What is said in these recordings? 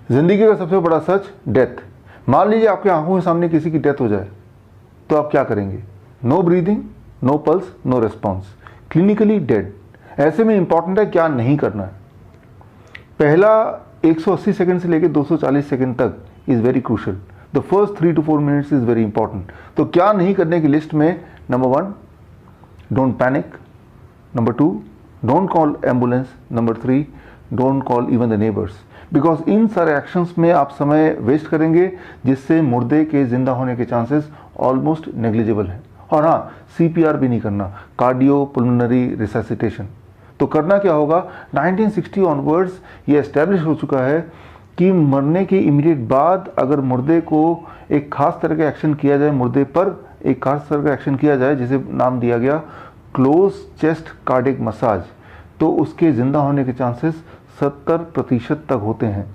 ज़िंदगी का सबसे बड़ा सच, डेथ। मान लीजिए आपके आंखों के सामने किसी की डेथ हो जाए तो आप क्या करेंगे? No breathing, no pulse, no response, clinically dead. ऐसे में इंपॉर्टेंट है क्या नहीं करना है। पहला 180 सेकंड से लेकर 240 सेकंड तक is very crucial. The first 3 to 4 minutes is very important. तो क्या नहीं करने की लिस्ट में, number 1, don't panic. Number 2, don't call ambulance. Number 3, don't call even the neighbours. Because in सारे एक्शंस में आप समय वेस्ट करेंगे जिससे मुर्दे के जिंदा होने के चांसेस ऑलमोस्ट नेग्लिजिबल हैं। और हाँ, CPR भी नहीं करना, कार्डियो पुल्मोनरी रिससिटेशन। तो करना क्या होगा? 1960 ऑनवर्ड्स ये एस्टेब्लिश हो चुका है कि मरने के इमीडिएट बाद अगर मुर्दे को एक खास तरह का एक्शन किया जाए, मुर्दे पर एक खास तरह का एक्शन किया जाए जिसे नाम दिया गया क्लोज चेस्ट कार्डियक मसाज, तो उसके ज़िंदा होने के चांसेस 70% तक होते हैं।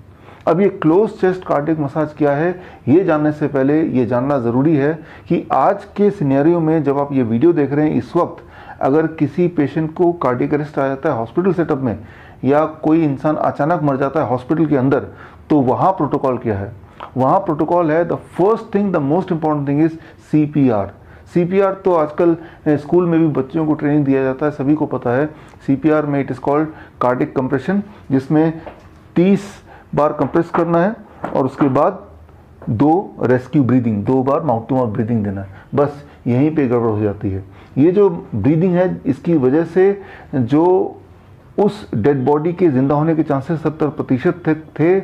अब ये क्लोज चेस्ट कार्डियक मसाज क्या है, ये जानने से पहले ये जानना ज़रूरी है कि आज के सिनेरियो में जब आप ये वीडियो देख रहे हैं इस वक्त, अगर किसी पेशेंट को कार्डियक अरेस्ट आ जाता है हॉस्पिटल सेटअप में, या कोई इंसान अचानक मर जाता है हॉस्पिटल के अंदर, तो वहाँ प्रोटोकॉल क्या है? वहाँ प्रोटोकॉल है, the first thing, the most important thing is CPR। CPR तो आजकल स्कूल में भी बच्चों को ट्रेनिंग दिया जाता है, सभी को पता है। CPR में it is called cardiac compression, जिसमें 30 बार कंप्रेस करना है और उसके बाद 2 रेस्क्यू ब्रीदिंग, 2 बार माउथ टू माउथ ब्रीदिंग देना है। बस यहीं पे गड़बड़ हो जाती है। ये जो ब्रीदिंग है, इसकी वजह से जो उस डेड बॉडी के ज़िंदा होने के चांसेस 70% थे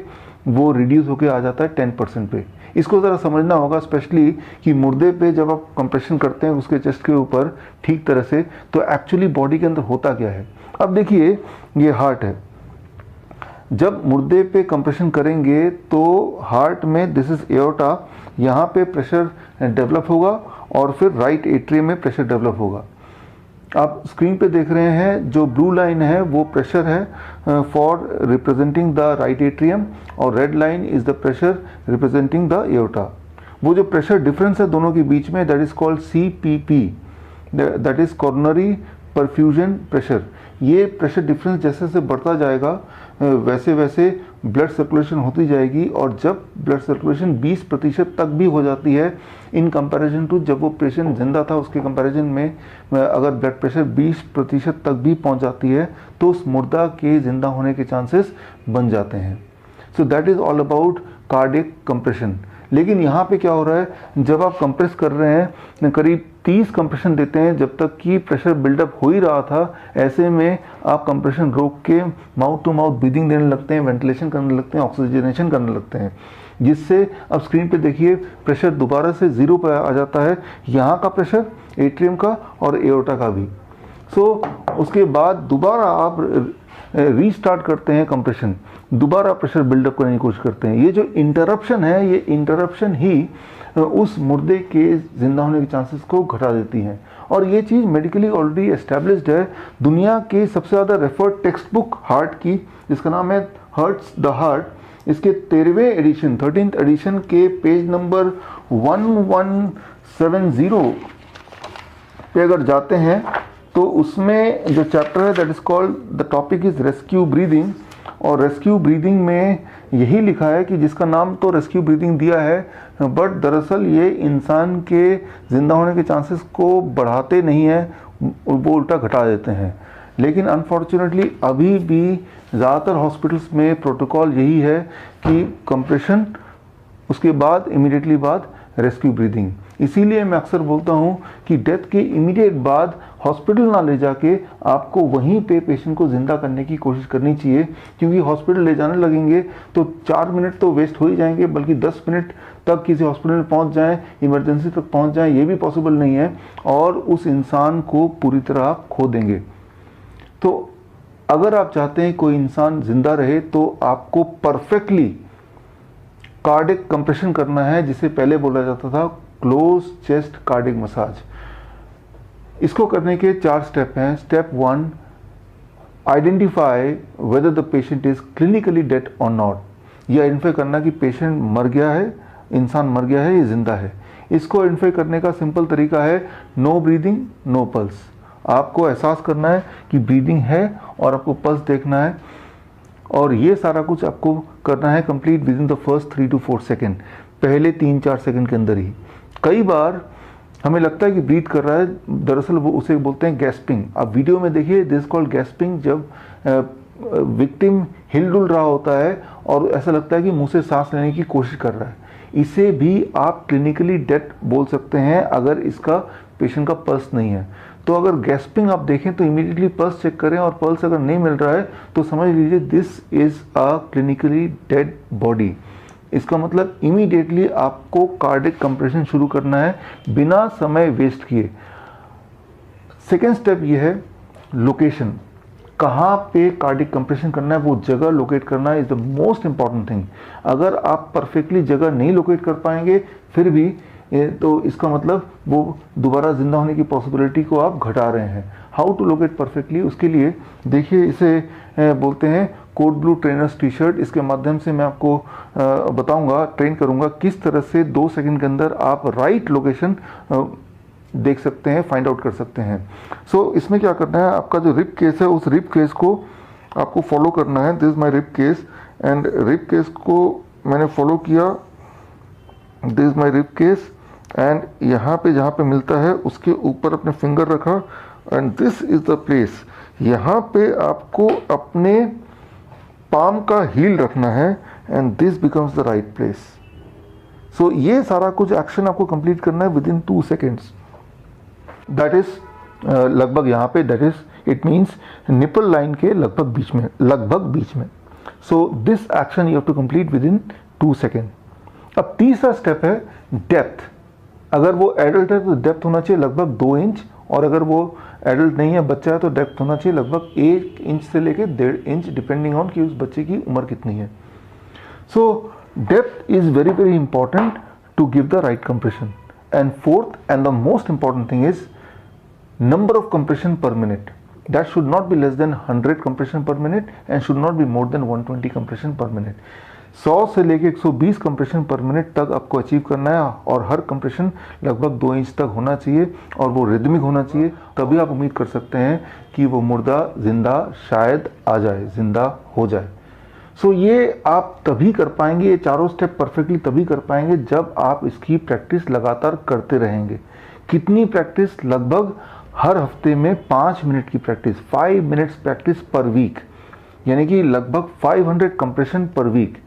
वो रिड्यूस होकर आ जाता है 10% पे। इसको ज़रा समझना होगा, स्पेशली कि मुर्दे पे जब आप कंप्रेशन करते हैं उसके चेस्ट के ऊपर ठीक तरह से, तो एक्चुअली बॉडी के अंदर होता क्या है। अब देखिए, ये हार्ट है। जब मुर्दे पे कंप्रेशन करेंगे तो हार्ट में, दिस इज एओर्टा, यहाँ पे प्रेशर डेवलप होगा और फिर राइट एट्रियम में प्रेशर डेवलप होगा। आप स्क्रीन पे देख रहे हैं जो ब्लू लाइन है वो प्रेशर है for representing the right atrium, और red line is the pressure representing the aorta. वो जो प्रेशर डिफरेंस है दोनों के बीच में, that is called CPP, that is coronary perfusion pressure. ये प्रेशर डिफरेंस जैसे जैसे बढ़ता जाएगा वैसे वैसे ब्लड सर्कुलेशन होती जाएगी, और जब ब्लड सर्कुलेशन 20% तक भी हो जाती है इन कंपैरिजन टू जब वो पेशेंट जिंदा था, उसके कंपैरिजन में अगर ब्लड प्रेशर 20% तक भी पहुंच जाती है तो उस मुर्दा के जिंदा होने के चांसेस बन जाते हैं। So that is all about cardiac compression. लेकिन यहाँ पे क्या हो रहा है, जब आप कंप्रेस कर रहे हैं, करीब 30 कंप्रेशन देते हैं जब तक कि प्रेशर बिल्डअप हो ही रहा था, ऐसे में आप कंप्रेशन रोक के माउथ टू माउथ ब्रीदिंग देने लगते हैं, वेंटिलेशन करने लगते हैं, ऑक्सीजनेशन करने लगते हैं, जिससे अब स्क्रीन पे देखिए प्रेशर दोबारा से 0 पर आ जाता है, यहाँ का प्रेशर, एट्रियम का और एओर्टा का भी। सो उसके बाद दोबारा आप रीस्टार्ट करते हैं कंप्रेशन, दोबारा प्रेशर बिल्डअप करने की कोशिश करते हैं। ये जो इंटरप्शन है, ये इंटरप्शन ही उस मुर्दे के जिंदा होने के चांसेस को घटा देती हैं, और ये चीज़ मेडिकली ऑलरेडी एस्टेब्लिश्ड है। दुनिया के सबसे ज़्यादा रेफर्ड टेक्स्ट बुक हार्ट की, जिसका नाम है हर्ट्स द हार्ट, इसके 13वें एडिशन के पेज नंबर 1170 पे अगर जाते हैं तो उसमें जो चैप्टर है that is called, the topic is rescue breathing, और रेस्क्यू ब्रीदिंग में यही लिखा है कि जिसका नाम तो रेस्क्यू ब्रीदिंग दिया है, बट दरअसल ये इंसान के ज़िंदा होने के चांसेस को बढ़ाते नहीं है, वो उल्टा घटा देते हैं। लेकिन अनफॉर्चुनेटली अभी भी ज़्यादातर हॉस्पिटल्स में प्रोटोकॉल यही है कि कंप्रेशन, उसके बाद इमीडिएटली बाद रेस्क्यू ब्रीदिंग। इसीलिए मैं अक्सर बोलता हूँ कि डेथ के इमीडिएट बाद हॉस्पिटल ना ले जाके आपको वहीं पे पेशेंट को ज़िंदा करने की कोशिश करनी चाहिए, क्योंकि हॉस्पिटल ले जाने लगेंगे तो 4 मिनट तो वेस्ट हो ही जाएंगे, बल्कि 10 मिनट तक किसी हॉस्पिटल में पहुँच जाएँ, इमरजेंसी तक पहुँच जाएँ, ये भी पॉसिबल नहीं है, और उस इंसान को पूरी तरह आप खो देंगे। तो अगर आप चाहते हैं कोई इंसान ज़िंदा रहे तो आपको परफेक्टली कार्डियक कंप्रेशन करना है, जिसे पहले बोला जाता था क्लोज चेस्ट कार्डियक मसाज। इसको करने के 4 स्टेप हैं। Step 1, identify whether the patient is clinically dead और नॉट। यह आइडेंटिफाई करना कि पेशेंट मर गया है, इंसान मर गया है, ये जिंदा है। इसको आइडेंटिफाई करने का सिंपल तरीका है नो ब्रीदिंग नो पल्स। आपको एहसास करना है कि ब्रीदिंग है और आपको पल्स देखना है। और ये सारा कुछ आपको करना है complete with in the first 3 to 4 second, पहले 3-4 सेकेंड के अंदर ही। कई बार हमें लगता है कि ब्रीथ कर रहा है, दरअसल वो उसे बोलते हैं गैस्पिंग। आप वीडियो में देखिए, दिस कॉल्ड गैस्पिंग, जब विक्टिम हिल डुल रहा होता है और ऐसा लगता है कि मुंह से सांस लेने की कोशिश कर रहा है। इसे भी आप क्लिनिकली डेथ बोल सकते हैं अगर इसका पेशेंट का पल्स नहीं है। तो अगर गैस्पिंग आप देखें तो इमीडिएटली पल्स चेक करें, और पल्स अगर नहीं मिल रहा है तो समझ लीजिए this is a clinically dead body. इसका मतलब इमीडिएटली आपको कार्डिक कंप्रेशन शुरू करना है बिना समय वेस्ट किए। सेकेंड स्टेप ये है लोकेशन, कहाँ पे कार्डिक कंप्रेशन करना है, वो जगह लोकेट करना is the most important thing. अगर आप परफेक्टली जगह नहीं लोकेट कर पाएंगे फिर भी तो इसका मतलब वो दोबारा जिंदा होने की पॉसिबिलिटी को आप घटा रहे हैं। हाउ टू लोकेट परफेक्टली, उसके लिए देखिए इसे बोलते हैं code blue trainers T shirt. इसके माध्यम से मैं आपको बताऊंगा, ट्रेन करूंगा किस तरह से 2 सेकंड के अंदर आप राइट लोकेशन देख सकते हैं, फाइंड आउट कर सकते हैं। सो इसमें क्या करना है, आपका जो रिप केस है उस रिप केस को आपको फॉलो करना है। This is my rip case, and rip case को मैंने फॉलो किया। This is my rip case, and यहाँ पे जहाँ पे मिलता है उसके ऊपर अपने फिंगर रखा, and this is the place. यहाँ पे आपको अपने पाम का हील रखना है, and this becomes the right place. So ये सारा कुछ एक्शन आपको कंप्लीट करना है within 2 seconds. That is लगभग यहाँ पे, that is it means nipple line के लगभग बीच में। So this action you have to complete within 2 second. अब तीसरा स्टेप है डेप्थ। अगर वो एडल्ट है तो डेप्थ होना चाहिए लगभग 2 इंच, और अगर वो एडल्ट नहीं है, बच्चा है, तो डेप्थ होना चाहिए लगभग 1 इंच से लेकर 1.5 इंच, डिपेंडिंग ऑन कि उस बच्चे की उम्र कितनी है। So depth is very very important to give the right compression. And fourth and the most important thing is number of compression per minute. That should not be less than 100 compression per minute and should not be more than 120 compression per minute. 100 से लेके 120 compression पर minute तक आपको achieve करना है, और हर compression लगभग 2 inch तक होना चाहिए और वो रिदमिक होना चाहिए। तभी आप उम्मीद कर सकते हैं कि वो मुर्दा जिंदा शायद आ जाए, जिंदा हो जाए। सो ये आप तभी कर पाएंगे, ये चारों स्टेप परफेक्टली तभी कर पाएंगे जब आप इसकी प्रैक्टिस लगातार करते रहेंगे। कितनी प्रैक्टिस? लगभग हर हफ्ते में 5 मिनट की practice, 5 minutes practice per week, यानी कि लगभग 500 कंप्रेशन पर वीक।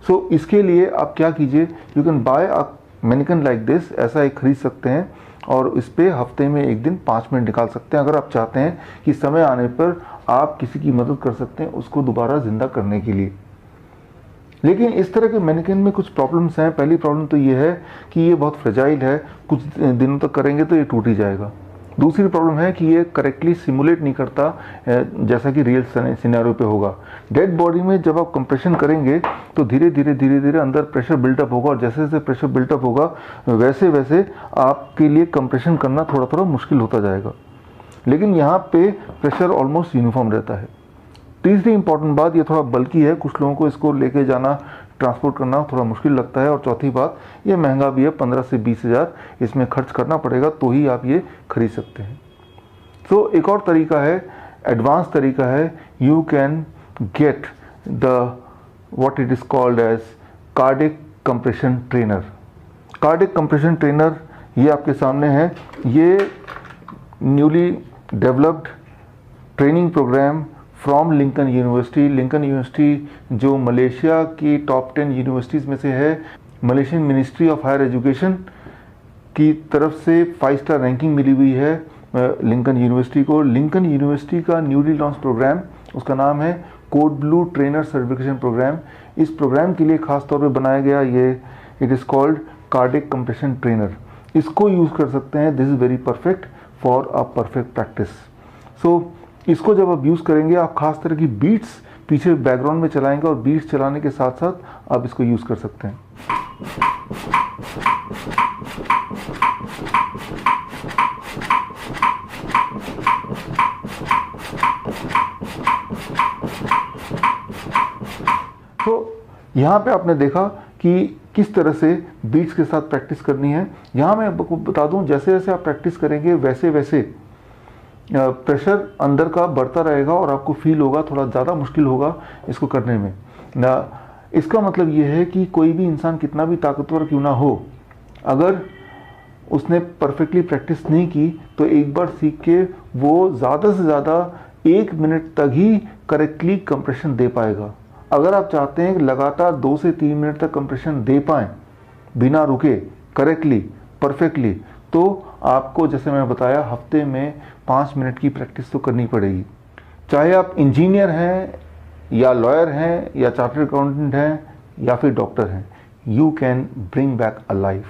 सो इसके लिए आप क्या कीजिए, you can buy a mannequin like this, ऐसा एक खरीद सकते हैं और इस पे हफ्ते में 1 दिन 5 मिनट निकाल सकते हैं। अगर आप चाहते हैं कि समय आने पर आप किसी की मदद कर सकते हैं उसको दोबारा जिंदा करने के लिए। लेकिन इस तरह के मैनिकन में कुछ प्रॉब्लम्स हैं। पहली प्रॉब्लम तो ये है कि ये बहुत फ्रेजाइल है, कुछ दिनों तक करेंगे तो ये टूट ही जाएगा। दूसरी प्रॉब्लम है कि ये करेक्टली सिमुलेट नहीं करता जैसा कि रियल सिनेरियो पे होगा। डेड बॉडी में जब आप कंप्रेशन करेंगे तो धीरे धीरे अंदर प्रेशर बिल्टअप होगा, और जैसे जैसे प्रेशर बिल्टअप होगा वैसे वैसे आपके लिए कंप्रेशन करना थोड़ा थोड़ा मुश्किल होता जाएगा। लेकिन यहाँ पे प्रेशर ऑलमोस्ट यूनिफॉर्म रहता है। तीसरी इंपॉर्टेंट बात, ये थोड़ा बल्कि है, कुछ लोगों को इसको लेके जाना, ट्रांसपोर्ट करना थोड़ा मुश्किल लगता है। और चौथी बात, ये महंगा भी है, 15 से 20 हज़ार इसमें खर्च करना पड़ेगा तो ही आप ये खरीद सकते हैं। तो एक और तरीका है, एडवांस तरीका है, you can get the what it is called as cardiac compression trainer. Cardiac compression trainer ये आपके सामने है। ये newly developed training program from Lincoln University. Lincoln University जो मलेशिया की टॉप 10 यूनिवर्सिटीज़ में से है। Malaysian Ministry of Higher Education की तरफ से 5 स्टार रैंकिंग मिली हुई है लिंकन यूनिवर्सिटी को। लिंकन यूनिवर्सिटी का न्यूली लॉन्च प्रोग्राम, उसका नाम है code blue trainer certification programme. इस प्रोग्राम के लिए खास तौर पे बनाया गया ये, it is called cardiac compression trainer. इसको यूज़ कर सकते हैं। This is very perfect for a perfect practice. So इसको जब आप यूज़ करेंगे, आप खास तरह की बीट्स पीछे बैकग्राउंड में चलाएंगे और बीट्स चलाने के साथ साथ आप इसको यूज़ कर सकते हैं। तो यहाँ पे आपने देखा कि किस तरह से बीट्स के साथ प्रैक्टिस करनी है। यहाँ मैं आपको बता दूं, जैसे जैसे आप प्रैक्टिस करेंगे वैसे वैसे प्रेशर अंदर का बढ़ता रहेगा और आपको फील होगा थोड़ा ज़्यादा मुश्किल होगा इसको करने में ना। इसका मतलब ये है कि कोई भी इंसान कितना भी ताकतवर क्यों ना हो, अगर उसने परफेक्टली प्रैक्टिस नहीं की तो एक बार सीख के वो ज़्यादा से ज़्यादा 1 मिनट तक ही करेक्टली कंप्रेशन दे पाएगा। अगर आप चाहते हैं कि लगातार 2 से 3 मिनट तक कंप्रेशन दे पाएँ बिना रुके, करेक्टली, परफेक्टली, तो आपको जैसे मैं बताया हफ्ते में 5 मिनट की प्रैक्टिस तो करनी पड़ेगी। चाहे आप इंजीनियर हैं या लॉयर हैं या चार्टर्ड अकाउंटेंट हैं या फिर डॉक्टर हैं, you can bring back a life.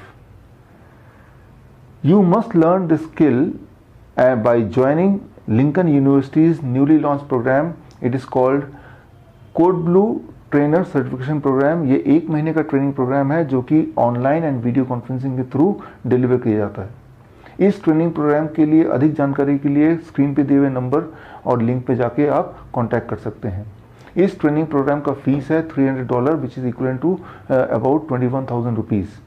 You must learn this skill by joining Lincoln University's newly launched program. It is called Code Blue Trainer Certification Program. ये 1 महीने का ट्रेनिंग प्रोग्राम है जो कि ऑनलाइन एंड वीडियो कॉन्फ्रेंसिंग के through deliver किया जाता है। इस ट्रेनिंग प्रोग्राम के लिए अधिक जानकारी के लिए स्क्रीन पे दिए हुए नंबर और लिंक पे जाके आप कांटेक्ट कर सकते हैं। इस ट्रेनिंग प्रोग्राम का फीस है $300 which is equal to about 21,000 rupees.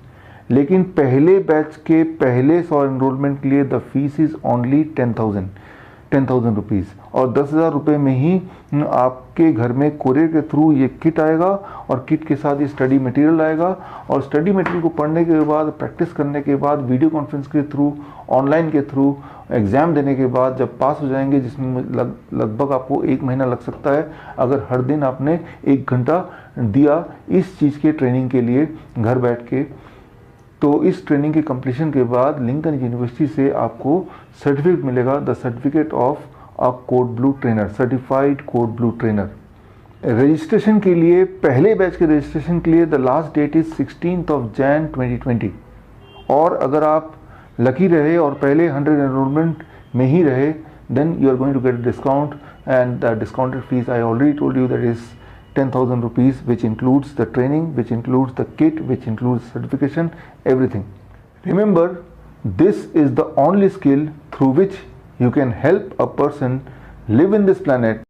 लेकिन पहले बैच के पहले 100 एनरोलमेंट के लिए the fees is only 10,000 rupees और 10,000 रुपये में ही आपके घर में कोरियर के थ्रू ये किट आएगा और किट के साथ ये स्टडी मटेरियल आएगा और स्टडी मटेरियल को पढ़ने के बाद, प्रैक्टिस करने के बाद, वीडियो कॉन्फ्रेंस के थ्रू, ऑनलाइन के थ्रू, एग्ज़ाम देने के बाद जब पास हो जाएंगे, जिसमें लगभग आपको 1 महीना लग सकता है अगर हर दिन आपने 1 घंटा दिया इस चीज़ के ट्रेनिंग के लिए घर बैठ के, तो इस ट्रेनिंग के कंप्लीशन के बाद लिंकन यूनिवर्सिटी से आपको सर्टिफिकेट मिलेगा, the certificate of a code blue trainer, certified code blue trainer. Registration के लिए, पहले बैच के रजिस्ट्रेशन के लिए द लास्ट डेट इज 16 जनवरी 2020 और अगर आप लकी रहे और पहले 100 एनरोलमेंट में ही रहे then you are going to get discount and the discounted fees I already told you that is 10,000 rupees, which includes the training, which includes the kit, which includes certification, everything. Remember, this is the only skill through which you can help a person live in this planet